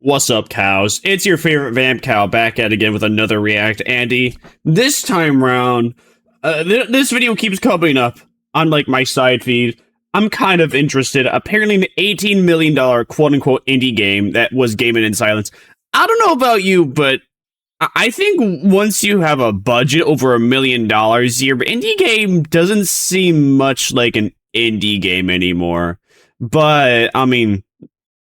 What's up, cows? It's your favorite vamp cow back at again with another React Andy. This time round, this video keeps coming up on like my side feed. I'm kind of interested. Apparently, an $18 million quote-unquote indie game that was gaming in silence. I don't know about you, but I think once you have a budget over $1 million, your indie game doesn't seem much like an indie game anymore. But I mean,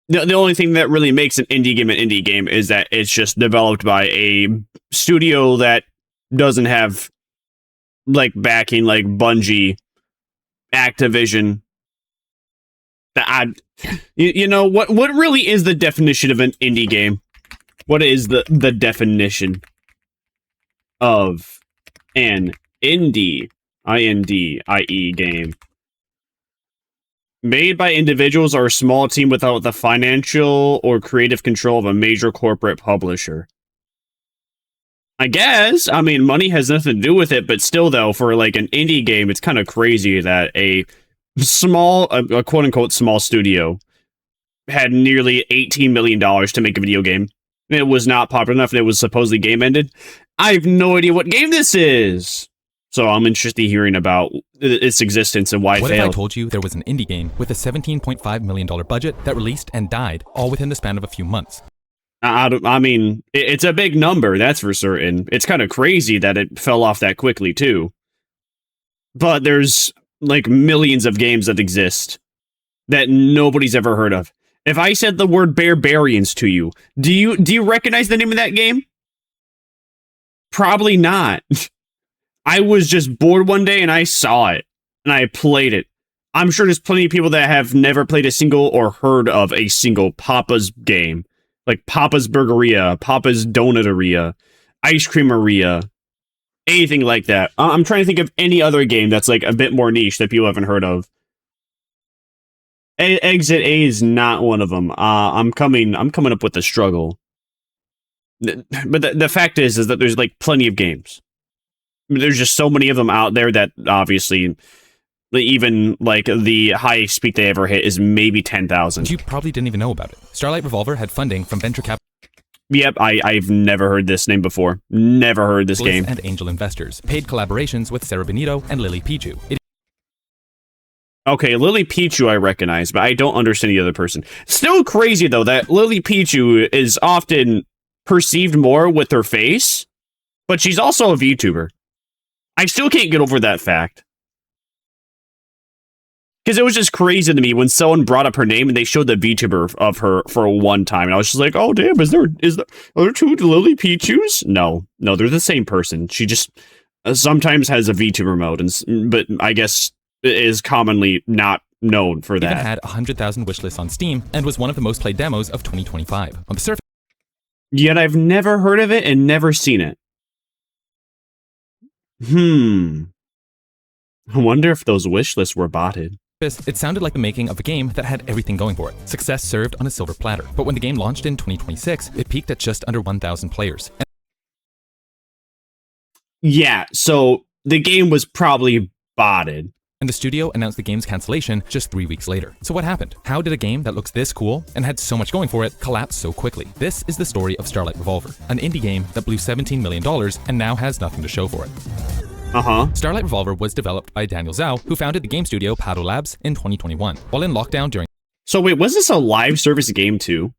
the only thing that really makes an indie game is that it's just developed by a studio that doesn't have like backing like Bungie, Activision. You know what really is the definition of an indie game? What is the definition of an indie, I-N-D-I-E game? Made by individuals or a small team without the financial or creative control of a major corporate publisher. I guess. I mean, money has nothing to do with it, but still, though, for like an indie game, it's kind of crazy that a quote-unquote small studio had nearly $18 million to make a video game. It was not popular enough and it was supposedly game-ended. I have no idea what game this is. So I'm interested in hearing about its existence and why it failed. What if I told you there was an indie game with a $17.5 million budget that released and died all within the span of a few months? I mean, it's a big number, that's for certain. It's kind of crazy that it fell off that quickly, too. But there's, like, millions of games that exist that nobody's ever heard of. If I said the word Barbarians to you, do you recognize the name of that game? Probably not. I was just bored one day and I saw it and I played it. I'm sure there's plenty of people that have never played a single or heard of a single Papa's game. Like Papa's Burgeria, Papa's Donateria, Ice Creameria, anything like that. I'm trying to think of any other game that's like a bit more niche that people haven't heard of. Exit A is not one of them. I'm coming up with a struggle. But the fact is that there's like plenty of games. There's just so many of them out there that obviously even like the highest peak they ever hit is maybe 10,000. You probably didn't even know about it. Starlight Revolver had funding from venture capital. Yep, I've never heard this name before. Never heard this game. And angel investors. Paid collaborations with Seraphina and Lily Pichu. Okay, Lily Pichu I recognize, but I don't understand the other person. Still crazy though that Lily Pichu is often perceived more with her face, but she's also a VTuber. I still can't get over that fact. Because it was just crazy to me when someone brought up her name and they showed the VTuber of her for one time. And I was just like, oh, damn, are there two Lily Pichus? No, they're the same person. She just sometimes has a VTuber mode, but I guess is commonly not known for that. It had 100,000 wishlists on Steam and was one of the most played demos of 2025. On the surface. Yet I've never heard of it and never seen it. I wonder if those wish lists were botted. It sounded like the making of a game that had everything going for it. Success served on a silver platter. But when the game launched in 2026, it peaked at just under 1,000 players. Yeah, so the game was probably botted. And the studio announced the game's cancellation just 3 weeks later. So what happened? How did a game that looks this cool and had so much going for it collapse so quickly? This is the story of Starlight Revolver, an indie game that blew $17 million and now has nothing to show for it. Starlight Revolver was developed by Daniel Zhao, who founded the game studio Paddle Labs in 2021, while in lockdown during... So wait, was this a live service game too?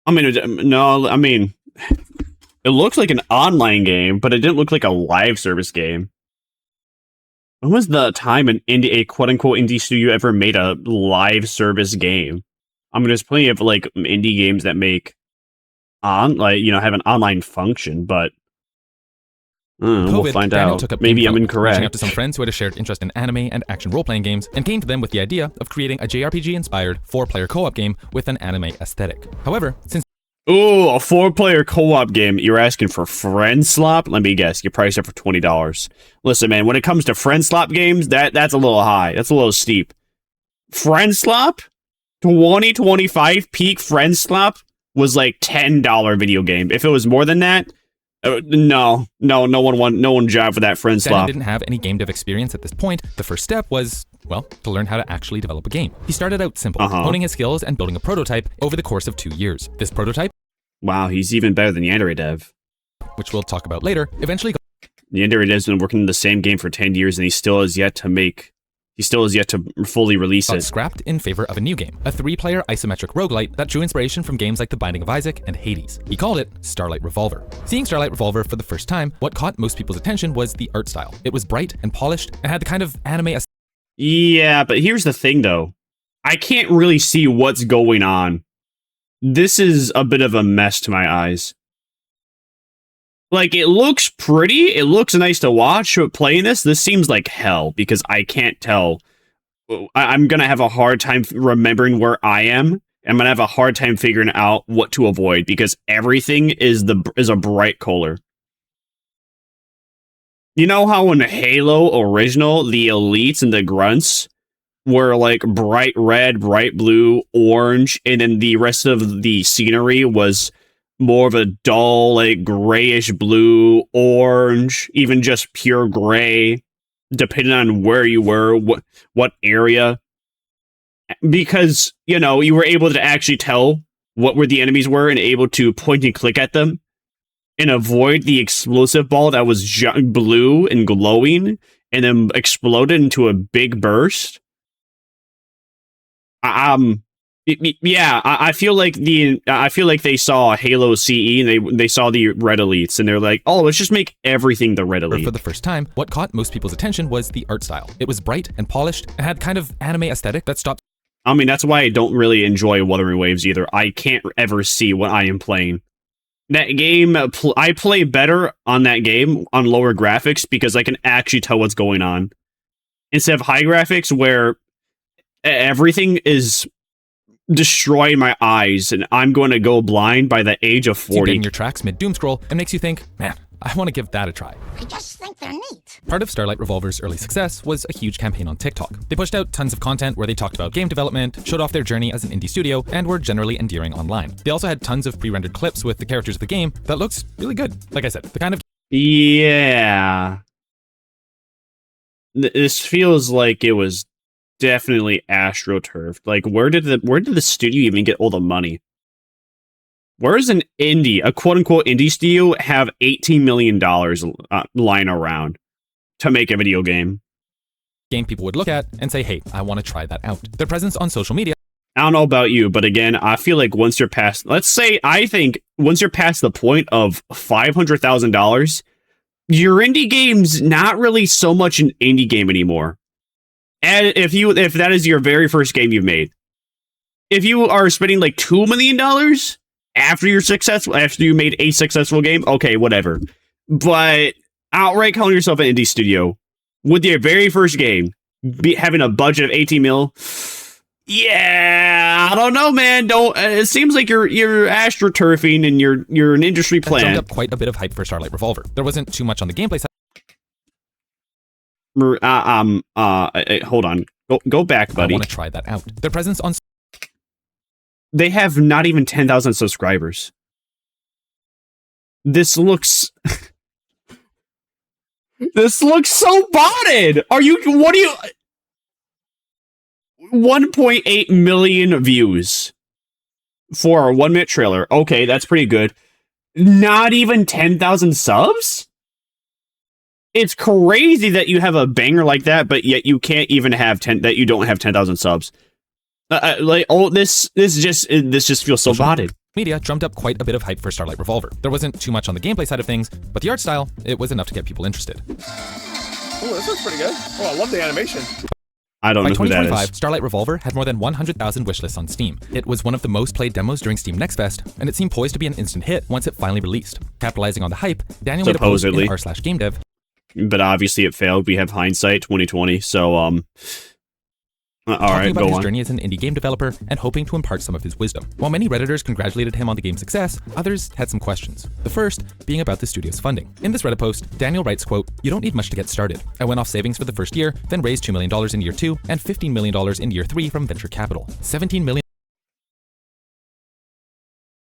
I mean, no, I mean, it looks like an online game, but it didn't look like a live service game. When was the time a quote-unquote indie studio ever made a live service game? I mean, there's plenty of like indie games that make have an online function, but we'll find out. Maybe I'm incorrect. Reaching out to some friends who had a shared interest in anime and action role-playing games, and came to them with the idea of creating a JRPG-inspired 4-player co-op game with an anime aesthetic. However, since a 4-player co-op game, you're asking for friend slop? Let me guess, you priced it for $20. Listen, man, when it comes to friend slop games, that's a little high. That's a little steep. Friend slop? 2025 peak friend slop was like $10 video game. If it was more than that, no one job for that friend slop. Didn't have any game dev experience at this point. The first step was Well, to learn how to actually develop a game. He started out simple, honing his skills and building a prototype over the course of 2 years. This prototype, wow, he's even better than Yandere Dev, which we'll talk about later, eventually Yandere Dev's been working in the same game for 10 years and he still has yet to fully release got it. scrapped in favor of a new game, a 3-player isometric roguelite that drew inspiration from games like The Binding of Isaac and Hades. He called it Starlight Revolver. Seeing Starlight Revolver for the first time, what caught most people's attention was the art style. It was bright and polished and had the kind of anime aesthetic. Yeah, but here's the thing though. I can't really see what's going on. This is a bit of a mess to my eyes. Like, it looks pretty, it looks nice to watch, but playing this seems like hell, because I can't tell. I'm gonna have a hard time remembering where I am. I'm gonna have a hard time figuring out what to avoid, because everything is a bright color. You know how in Halo Original, the elites and the grunts were like bright red, bright blue, orange, and then the rest of the scenery was more of a dull, like, grayish blue, orange, even just pure gray, depending on where you were, what area. Because, you know, you were able to actually tell what where the enemies were and able to point and click at them and avoid the explosive ball that was blue and glowing and then exploded into a big burst. I feel like they saw Halo CE and they saw the red elites and they're like, oh, let's just make everything the red elite. For the first time, what caught most people's attention was the art style. It was bright and polished and had kind of anime aesthetic that stopped. I mean, that's why I don't really enjoy Wuthering Waves either. I can't ever see what I am playing. That game, I play better on that game on lower graphics because I can actually tell what's going on. Instead of high graphics where everything is destroying my eyes and I'm going to go blind by the age of 40. Getting your tracks mid-doom scroll and makes you think, man, I want to give that a try. I just think they're neat. Part of Starlight Revolver's early success was a huge campaign on TikTok. They pushed out tons of content where they talked about game development, showed off their journey as an indie studio, and were generally endearing online. They also had tons of pre-rendered clips with the characters of the game that looks really good. Like I said, the kind of... Yeah. This feels like it was definitely astroturfed. Like, where did the studio even get all the money? Where is an indie, a quote-unquote indie studio, have $18 million lying around to make a video game? Game people would look at and say, hey, I want to try that out. Their presence on social media... I don't know about you, but again, I feel like once you're past... I think once you're past the point of $500,000, your indie game's not really so much an indie game anymore. And if that is your very first game you've made, if you are spending like $2 million after you made a successful game, okay, whatever. But outright calling yourself an indie studio with your very first game, having a budget of 18 mil, yeah, I don't know, man. It seems like you're astroturfing and you're an industry plant. Jumped up quite a bit of hype for Starlight Revolver. There wasn't too much on the gameplay side. Hold on. Go back, buddy. I want to try that out. Their presence on... They have not even 10,000 subscribers. This looks... This looks so botted! What are you... 1.8 million views for a 1-minute trailer. Okay, that's pretty good. Not even 10,000 subs? It's crazy that you have a banger like that, but yet you can't even have you don't have 10,000 subs. This just feels so botted. Media drummed up quite a bit of hype for Starlight Revolver. There wasn't too much on the gameplay side of things, but the art style, it was enough to get people interested. Oh, this looks pretty good. Oh, I love the animation. I don't know who that is. By 2025, Starlight Revolver had more than 100,000 wishlists on Steam. It was one of the most played demos during Steam Next Fest, and it seemed poised to be an instant hit once it finally released. Capitalizing on the hype, Daniel made a post in r/gamedev. But obviously it failed. We have hindsight 2020, so all right, about go his on. journey as an indie game developer and hoping to impart some of his wisdom. While many Redditors congratulated him on the game's success, others had some questions. The first being about the studio's funding. In this Reddit post, Daniel writes, quote, "You don't need much to get started. I went off savings for the first year, then raised $2 million in year 2 and $15 million in year 3 from venture capital. $17 million."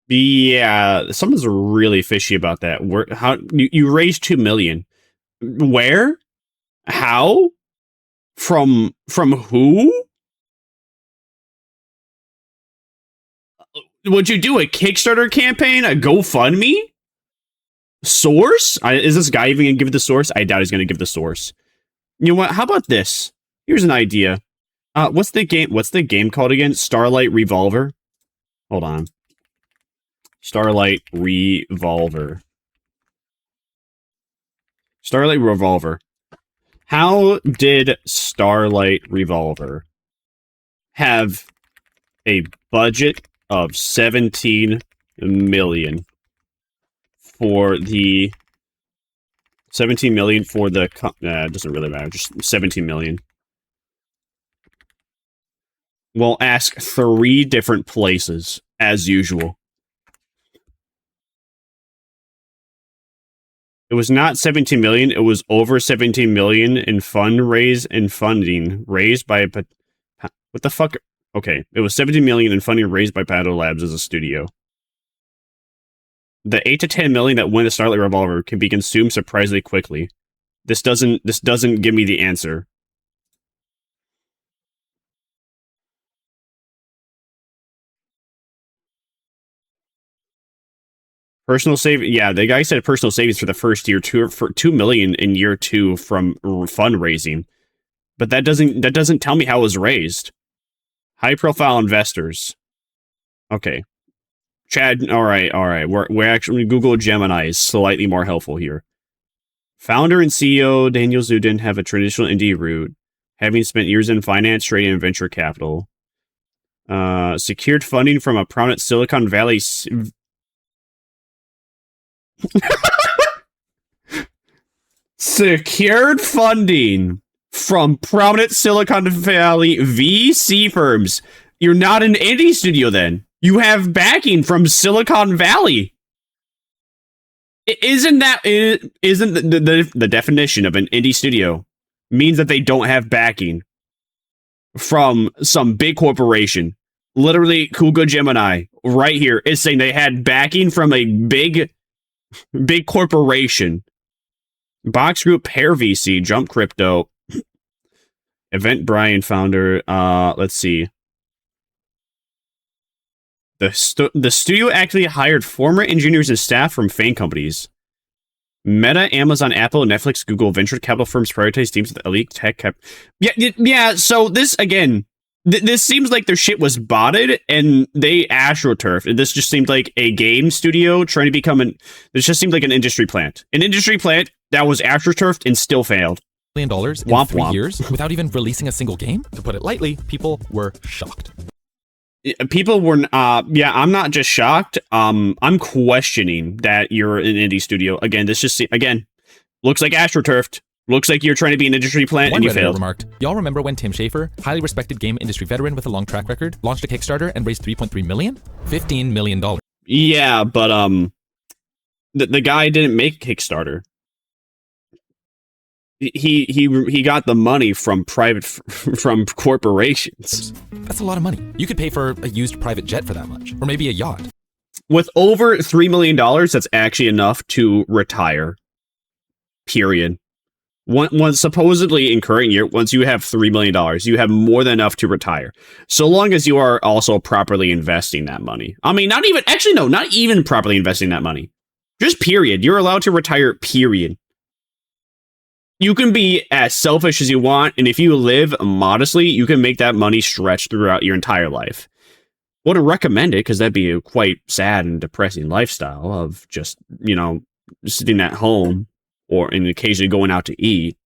Yeah, something's really fishy about that. How you raised $2 million? Where? How? From who? Would you do a Kickstarter campaign? A GoFundMe? Source? Is this guy even gonna give the source? I doubt he's gonna give the source. You know what? How about this? Here's an idea. What's the game called again? Starlight Revolver? Hold on. Starlight Revolver. Starlight Revolver. How did Starlight Revolver have a budget of 17 million for the 17 million for the it doesn't really matter, just 17 million. We'll ask 3 different places as usual. It was not 17 million, it was over 17 million in funding raised by what the fuck? Okay, it was 17 million in funding raised by Pato Labs as a studio. The 8 to 10 million that win the Starlight Revolver can be consumed surprisingly quickly. This doesn't give me the answer. Personal save, yeah, the guy said personal savings for the first year, 2 million in year 2 from fundraising. But that doesn't tell me how it was raised. High profile investors. Okay. Chad, all right. We're actually, Google Gemini is slightly more helpful here. Founder and CEO Daniel Zhu didn't have a traditional indie route, having spent years in finance, trading, and venture capital. Secured funding from a prominent Silicon Valley... Secured funding from prominent Silicon Valley VC firms. You're not an indie studio then. You have backing from Silicon Valley. Isn't the definition of an indie studio means that they don't have backing from some big corporation? Literally, Google Gemini right here is saying they had backing from a big corporation. Box Group, Pair VC, Jump Crypto, Event Brian founder. Let's see. The studio actually hired former engineers and staff from FANG companies. Meta, Amazon, Apple, Netflix, Google, venture capital firms prioritize teams with elite tech cap. Yeah. So this again, this seems like their shit was botted and they astroturfed. This just seemed like a game studio trying to become this just seemed like an industry plant. An industry plant that was astroturfed and still failed. $1 million in 3 years without even releasing a single game? To put it lightly, people were shocked. People were, I'm not just shocked. I'm questioning that you're an indie studio. Again, this just, looks like astroturfed. Looks like you're trying to be an industry plant and you failed. Remarked, y'all remember when Tim Schafer, highly respected game industry veteran with a long track record, launched a Kickstarter and raised $3.3 million? $15 million. Yeah, but the guy didn't make Kickstarter. He got the money from from corporations. That's a lot of money. You could pay for a used private jet for that much, or maybe a yacht. With over $3 million, that's actually enough to retire. Period. One supposedly in current year, once you have $3 million, you have more than enough to retire. So long as you are also properly investing that money. I mean, not even properly investing that money. Just period. You're allowed to retire, period. You can be as selfish as you want, and if you live modestly, you can make that money stretch throughout your entire life. Wouldn't recommend it, because that'd be a quite sad and depressing lifestyle of just, sitting at home and occasionally going out to eat.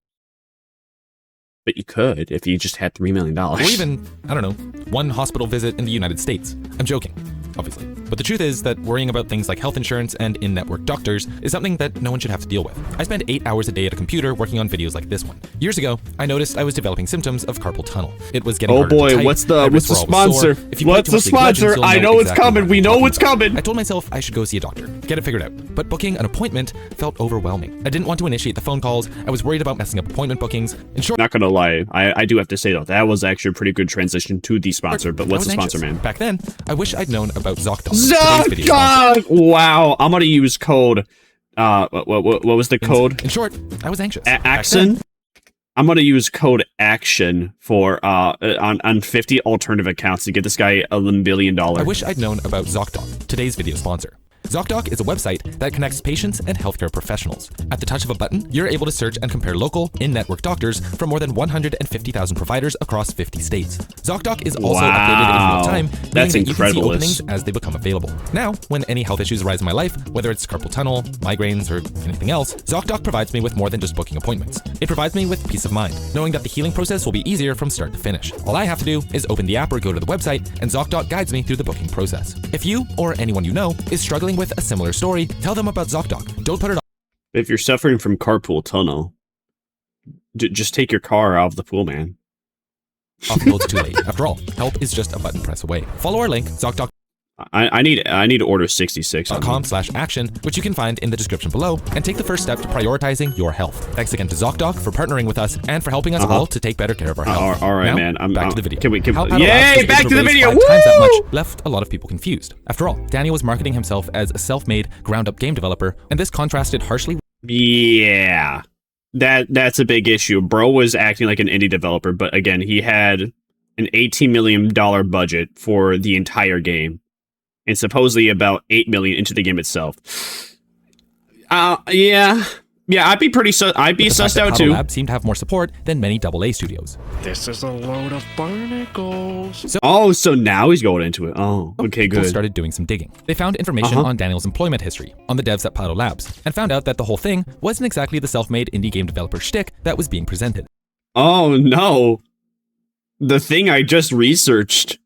But you could if you just had $3 million. Or even, I don't know, one hospital visit in the United States. I'm joking, obviously. But the truth is that worrying about things like health insurance and in-network doctors is something that no one should have to deal with. I spend 8 hours a day at a computer working on videos like this one. Years ago, I noticed I was developing symptoms of carpal tunnel. It was getting harder to type. What's the sponsor? What's the sponsor? I know it's coming. We know it's coming. I told myself I should go see a doctor, get it figured out. But booking an appointment felt overwhelming. I didn't want to initiate the phone calls. I was worried about messing up appointment bookings. In short, not gonna lie, I do have to say though, that was actually a pretty good transition to the sponsor. But what's the sponsor, man? Back then, I wish I'd known about ZocDoc. Wow, I'm gonna use code. What was the code? In short, I was anxious. Axon? I'm gonna use code ACTION for on 50 alternative accounts to get this guy $1 billion. I wish I'd known about ZocDoc, today's video sponsor. ZocDoc is a website that connects patients and healthcare professionals. At the touch of a button, you're able to search and compare local, in-network doctors from more than 150,000 providers across 50 states. ZocDoc is also updated in real time, meaning That's that you can see incredible. openings as they become available. Now, when any health issues arise in my life, whether it's carpal tunnel, migraines, or anything else, ZocDoc provides me with more than just booking appointments. It provides me with peace of mind, knowing that the healing process will be easier from start to finish. All I have to do is open the app or go to the website, and ZocDoc guides me through the booking process. If you, or anyone you know, is struggling with a similar story, tell them about ZocDoc. Don't put it If you're suffering from carpool tunnel, just take your car out of the pool, man. off until it's too late. After all, help is just a button press away. Follow our link, ZocDoc.com I need to order 66. .com/action, which you can find in the description below, and take the first step to prioritizing your health. Thanks again to ZocDoc for partnering with us and for helping us all to take better care of our health. All right, now, man. Back to the video. Yay! Back to the video. 5 times that Woo! much left a lot of people confused. After all, Daniel was marketing himself as a self-made, ground-up game developer, and this contrasted harshly. Yeah, that's a big issue. Bro was acting like an indie developer, but again, he had an $18 million budget for the entire game, and supposedly about $8 million into the game itself. Yeah, I'd be sussed out too. Lab seemed to have more support than many AA studios. This is a load of barnacles. So now he's going into it. Oh, okay, People good. started doing some digging. They found information on Daniel's employment history, on the devs at Paddle Labs, and found out that the whole thing wasn't exactly the self-made indie game developer shtick that was being presented. Oh no, the thing I just researched.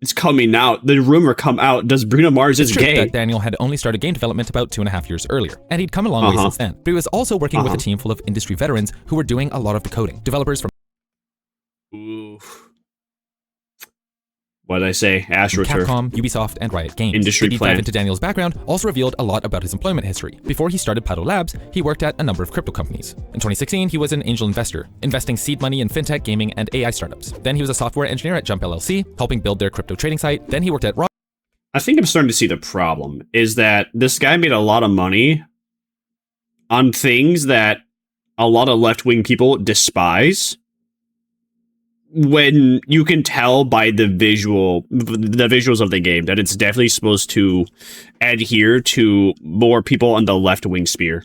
It's coming out. The rumor come out. Does Bruno Mars is It's true gay? that Daniel had only started game development about 2.5 years earlier, and he'd come a long way since then. But he was also working with a team full of industry veterans who were doing a lot of the coding. Developers from What did I say? Astro Capcom, Ubisoft, and Riot Games. Industry The deep plan. dive into Daniel's background also revealed a lot about his employment history. Before he started Paddle Labs, he worked at a number of crypto companies. In 2016, he was an angel investor, investing seed money in fintech, gaming, and AI startups. Then he was a software engineer at Jump LLC, helping build their crypto trading site. Then he worked at I think I'm starting to see the problem is that this guy made a lot of money on things that a lot of left-wing people despise. When you can tell by the visuals of the game that it's definitely supposed to adhere to more people on the left-wing sphere.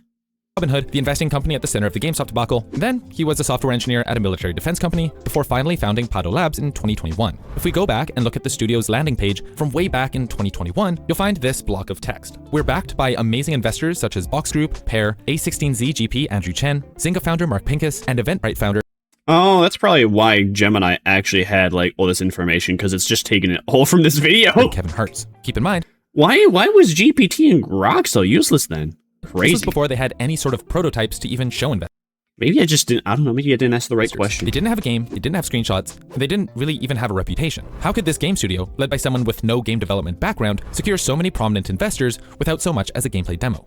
Robinhood, the investing company at the center of the GameStop debacle. Then he was a software engineer at a military defense company before finally founding Paddle Labs in 2021. If we go back and look at the studio's landing page from way back in 2021, you'll find this block of text. We're backed by amazing investors such as Box Group, Pear, A16Z GP Andrew Chen, Zynga founder Mark Pincus, and Eventbrite founder Oh, that's probably why Gemini actually had like all this information, because it's just taking it all from this video. Kevin Hartz. Keep in mind, Why was GPT and Grok so useless then? this Crazy. was before they had any sort of prototypes to even show investors. Maybe I just didn't. I don't know. Maybe I didn't ask the right question. They didn't have a game, they didn't have screenshots, and they didn't really even have a reputation. How could this game studio, led by someone with no game development background, secure so many prominent investors without so much as a gameplay demo?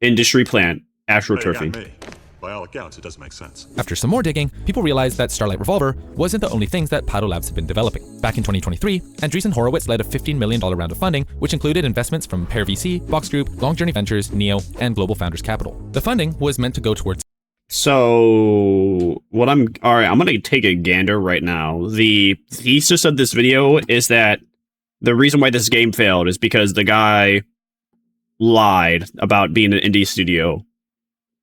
Industry plan. AstroTurfing. By all accounts, it doesn't make sense. After some more digging, people realized that Starlight Revolver wasn't the only things that Paddle Labs had been developing. Back in 2023, Andreessen Horowitz led a $15 million round of funding, which included investments from Pear VC, Box Group, Long Journey Ventures, Neo, and Global Founders Capital. The funding was meant to go towards So, I'm gonna take a gander right now. The thesis of this video is that the reason why this game failed is because the guy lied about being an indie studio,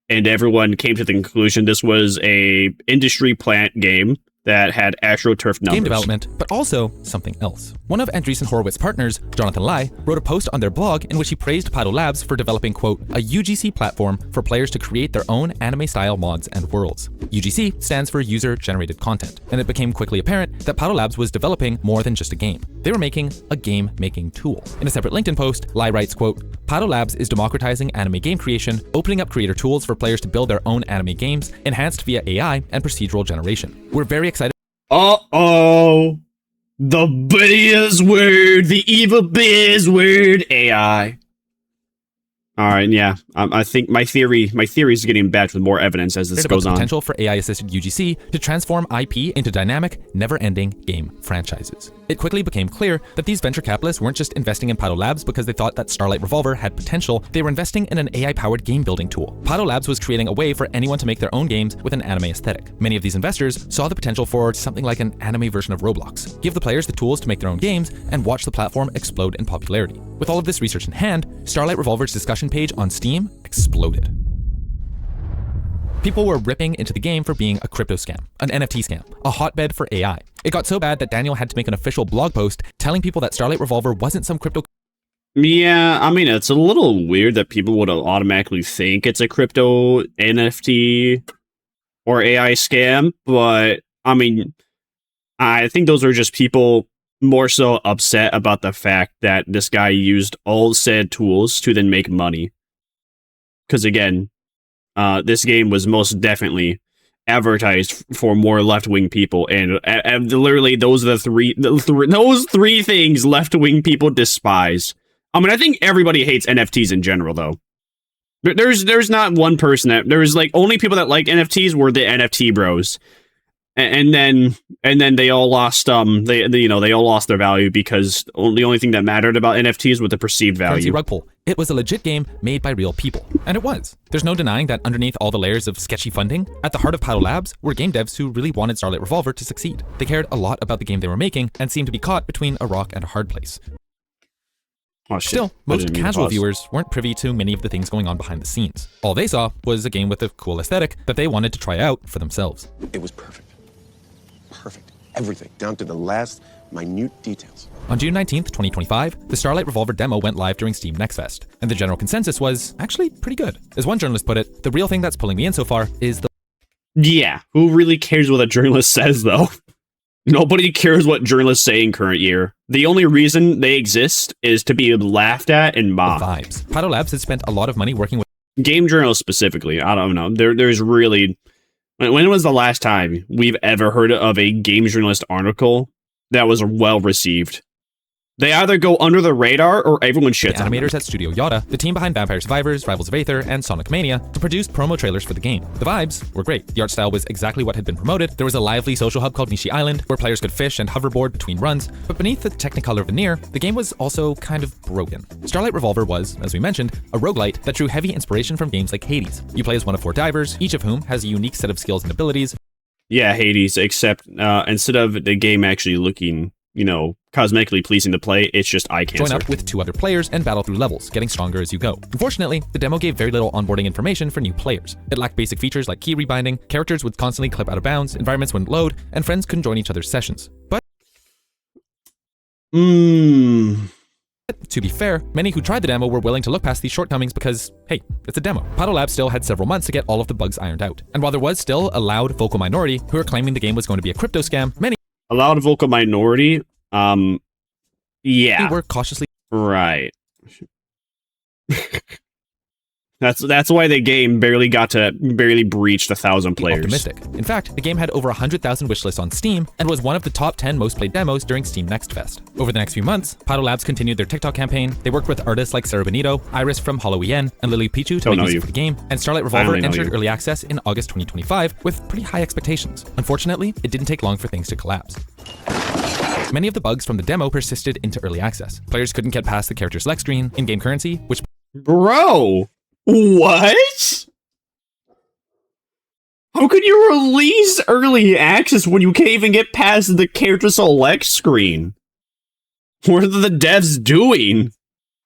and everyone came to the conclusion this was a industry plant game that had AstroTurf numbers. game development, but also something else. One of Andreessen Horowitz's partners, Jonathan Lai, wrote a post on their blog in which he praised Paddle Labs for developing, quote, a UGC platform for players to create their own anime-style mods and worlds. UGC stands for User-Generated Content, and it became quickly apparent that Paddle Labs was developing more than just a game. They were making a game-making tool. In a separate LinkedIn post, Lai writes, quote, Paddle Labs is democratizing anime game creation, opening up creator tools for players to build their own anime games, enhanced via AI and procedural generation. We're very excited. Uh-oh. The buzzword, the evil buzzword, AI. All right, yeah. I think my theory is getting backed with more evidence as this About goes the on. potential for AI-assisted UGC to transform IP into dynamic, never-ending game franchises. It quickly became clear that these venture capitalists weren't just investing in Paddle Labs because they thought that Starlight Revolver had potential, they were investing in an AI-powered game-building tool. Paddle Labs was creating a way for anyone to make their own games with an anime aesthetic. Many of these investors saw the potential for something like an anime version of Roblox. Give the players the tools to make their own games and watch the platform explode in popularity. With all of this research in hand, Starlight Revolver's discussion page on Steam exploded. People were ripping into the game for being a crypto scam, an NFT scam, a hotbed for AI. It got so bad that Daniel had to make an official blog post telling people that Starlight Revolver wasn't some crypto. Yeah, I mean, it's a little weird that people would automatically think it's a crypto NFT or AI scam, but I mean, I think those are just people more so upset about the fact that this guy used all said tools to then make money. Because again, this game was most definitely advertised for more left-wing people, and literally those are those three things left-wing people despise. I mean, I think everybody hates NFTs in general, though. There's not one person that there's like only people that like NFTs were the NFT bros. And then they all lost they all lost their value because the only thing that mattered about NFTs was the perceived value. Rug pull. It was a legit game made by real people. And it was. There's no denying that underneath all the layers of sketchy funding, at the heart of Paddle Labs were game devs who really wanted Starlight Revolver to succeed. They cared a lot about the game they were making and seemed to be caught between a rock and a hard place. Oh, shit. Still, most casual viewers weren't privy to many of the things going on behind the scenes. All they saw was a game with a cool aesthetic that they wanted to try out for themselves. It was perfect. Perfect. Everything, down to the last minute details. On June 19th, 2025, the Starlight Revolver demo went live during Steam Next Fest, and the general consensus was actually pretty good. As one journalist put it, the real thing that's pulling me in so far is the... Yeah, who really cares what a journalist says, though? Nobody cares what journalists say in current year. The only reason they exist is to be laughed at and mocked. Vibes. Paddle Labs has spent a lot of money working with... Game journalists specifically, I don't know. There's really... When was the last time we've ever heard of a game journalist article that was well received? They either go under the radar or everyone shits on them. Animators at Studio Yada, the team behind Vampire Survivors, Rivals of Aether, and Sonic Mania, produced promo trailers for the game. The vibes were great. The art style was exactly what had been promoted. There was a lively social hub called Nishi Island, where players could fish and hoverboard between runs, but beneath the Technicolor veneer, the game was also kind of broken. Starlight Revolver was, as we mentioned, a roguelite that drew heavy inspiration from games like Hades. You play as one of 4 divers, each of whom has a unique set of skills and abilities. Yeah, Hades, except instead of the game actually looking, cosmetically pleasing to play, it's just eye cancer. Join up with 2 other players and battle through levels, getting stronger as you go. Unfortunately, the demo gave very little onboarding information for new players. It lacked basic features like key rebinding, characters would constantly clip out of bounds, environments wouldn't load, and friends couldn't join each other's sessions. But to be fair, many who tried the demo were willing to look past these shortcomings because, hey, it's a demo. Paddle Labs still had several months to get all of the bugs ironed out. And while there was still a loud vocal minority who were claiming the game was going to be a crypto scam, many a loud vocal minority, yeah, were cautiously right. That's why the game barely breached 1,000 players. Optimistic. In fact, the game had over 100,000 wishlists on Steam and was one of the top 10 most played demos during Steam Next Fest. Over the next few months, Paddle Labs continued their TikTok campaign. They worked with artists like Seraphina, Iris from Hollow EN, and Lily Pichu to make music for the game. And Starlight Revolver entered early access in August 2025 with pretty high expectations. Unfortunately, it didn't take long for things to collapse. Many of the bugs from the demo persisted into early access. Players couldn't get past the character select screen, in-game currency, which... Bro! What? How could you release early access when you can't even get past the character select screen? What are the devs doing?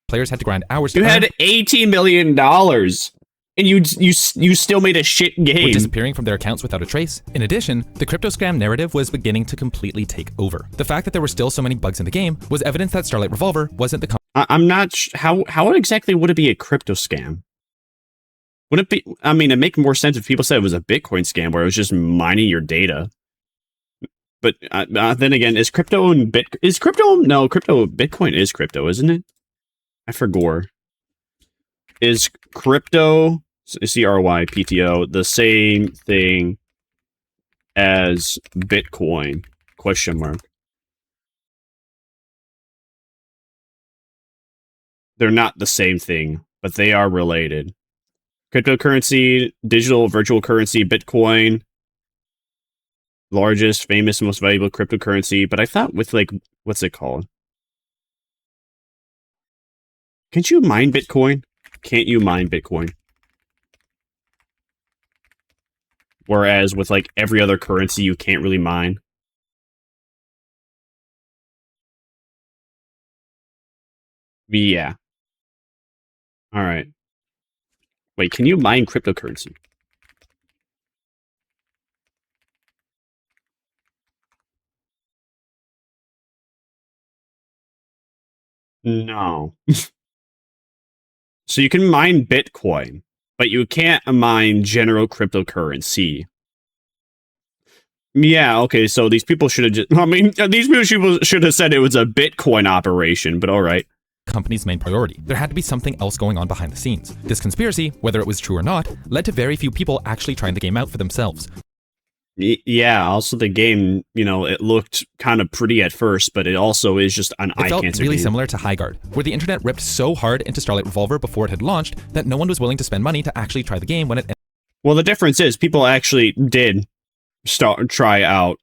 Players had to grind hours to had $18 million, and you still made a shit game. Were disappearing from their accounts without a trace. In addition, the crypto scam narrative was beginning to completely take over. The fact that there were still so many bugs in the game was evidence that Starlight Revolver wasn't the... I'm not how exactly would it be a crypto scam? Would it be? I mean, it'd make more sense if people said it was a Bitcoin scam where it was just mining your data. But then again, is crypto Bitcoin, is crypto, isn't it? I forgot. Is crypto, CRYPTO, the same thing as Bitcoin? Question mark. They're not the same thing. but they are related. Cryptocurrency, digital virtual currency, Bitcoin, largest, famous, most valuable cryptocurrency. But I thought with like, what's it called? Can't you mine Bitcoin? Can't you mine Bitcoin? Whereas with like every other currency, you can't really mine. Yeah. All right. Wait, can you mine cryptocurrency? No. So you can mine Bitcoin, but you can't mine general cryptocurrency. Yeah, okay, so these people should have just... I mean, these people should have said it was a Bitcoin operation, but alright. Company's main priority. There had to be something else going on behind the scenes. This conspiracy, whether it was true or not, led to very few people actually trying the game out for themselves. Yeah, also the game, you know, it looked kind of pretty at first, but it also is just an eye cancer. It felt really game. similar to Highguard, where the internet ripped so hard into Starlight Revolver before it had launched that no one was willing to spend money to actually try the game when it... Well, the difference is people actually did try out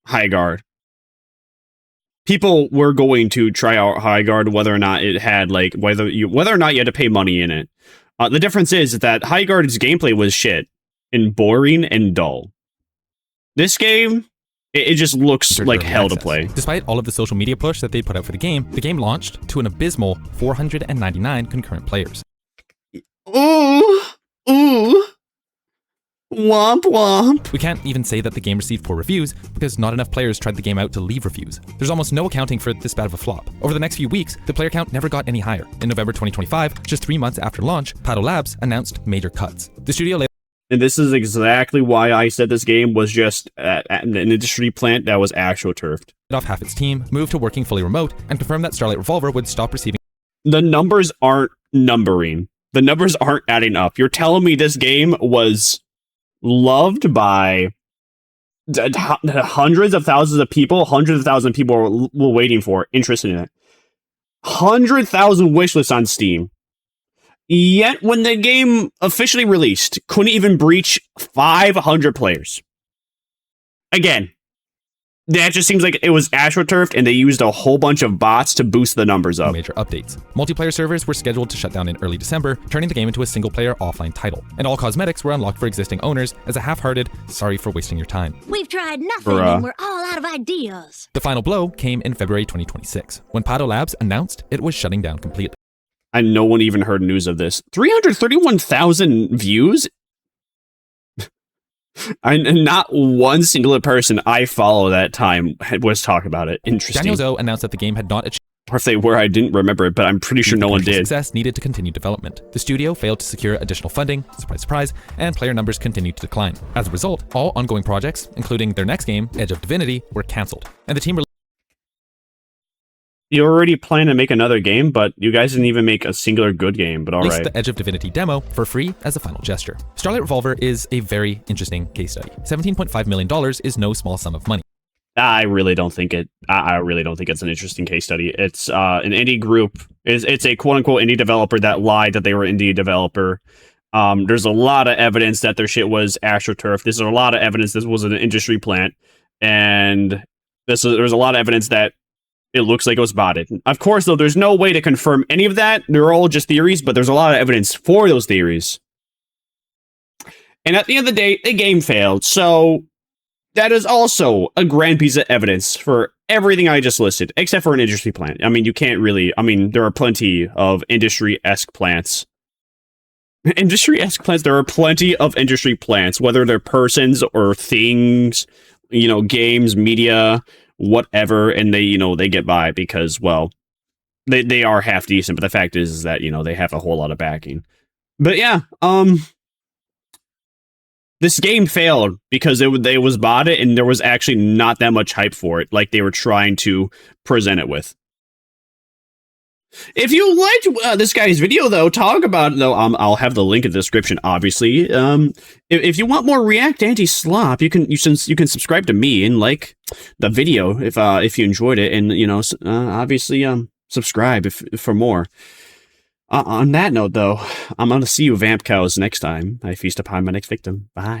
Highguard. People were going to try out Highguard whether or not it had, like, whether or not you had to pay money in it. The difference is that Highguard's gameplay was shit and boring and dull. This game, it just looks like hell to play. Despite all of the social media push that they put out for the game launched to an abysmal 499 concurrent players. Ooh, ooh, womp womp. We can't even say that the game received poor reviews because not enough players tried the game out to leave reviews. There's almost no accounting for this bad of a flop. Over the next few weeks, the player count never got any higher. In November 2025, just 3 months after launch, P.O.Box Labs announced major cuts. The studio later... And this is exactly why I said this game was just an industry plant that was astroturfed. Off half its team, moved to working fully remote, and confirmed that Starlight Revolver would stop receiving... The numbers aren't numbering. The numbers aren't adding up. You're telling me this game was loved by hundreds of thousands of people? Hundreds of thousands of people were waiting for it, interested in it. 100,000 wishlists on Steam. Yet, when the game officially released, couldn't even breach 500 players. Again, that just seems like it was astroturfed and they used a whole bunch of bots to boost the numbers up. Major updates. Multiplayer servers were scheduled to shut down in early December, turning the game into a single-player offline title. And all cosmetics were unlocked for existing owners as a half-hearted, sorry for wasting your time. We've tried nothing and we're all out of ideas. The final blow came in February 2026, when P.O.Box Labs announced it was shutting down completely. And no one even heard news of this. 331,000 views? And not one single person I follow that time was talking about it. Interesting. Daniel Zhou announced that the game had not achieved... Or if they were, I didn't remember it, but I'm pretty sure no one did. Success needed to continue development. The studio failed to secure additional funding, surprise, surprise, and player numbers continued to decline. As a result, all ongoing projects, including their next game, Edge of Divinity, were cancelled, and the team... You already plan to make another game, but you guys didn't even make a singular good game, but alright. The Edge of Divinity demo for free as a final gesture. Starlight Revolver is a very interesting case study. $17.5 million is no small sum of money. I really don't think it. I really don't think it's an interesting case study. It's an indie group. It's a quote-unquote indie developer that lied that they were an indie developer. There's a lot of evidence that their shit was AstroTurf. There's a lot of evidence this was an industry plant. And there's a lot of evidence that it looks like it was botted. Of course, though, there's no way to confirm any of that. They're all just theories, but there's a lot of evidence for those theories. And at the end of the day, the game failed. So that is also a grand piece of evidence for everything I just listed, except for an industry plant. I mean, you can't really... I mean, there are plenty of industry-esque plants. Industry-esque plants? There are plenty of industry plants, whether they're persons or things, you know, games, media... whatever, and they, you know, they get by because, well, they are half decent, but the fact is that, you know, they have a whole lot of backing. But yeah, this game failed because they was botted and there was actually not that much hype for it, like they were trying to present it with. If you liked this guy's video, though, talk about it, though. I'll have the link in the description, obviously. If you want more React anti-slop, you can subscribe to me and like the video if you enjoyed it, and you know, obviously subscribe for more. On that note, though, I'm gonna see you vamp cows next time I feast upon my next victim. Bye.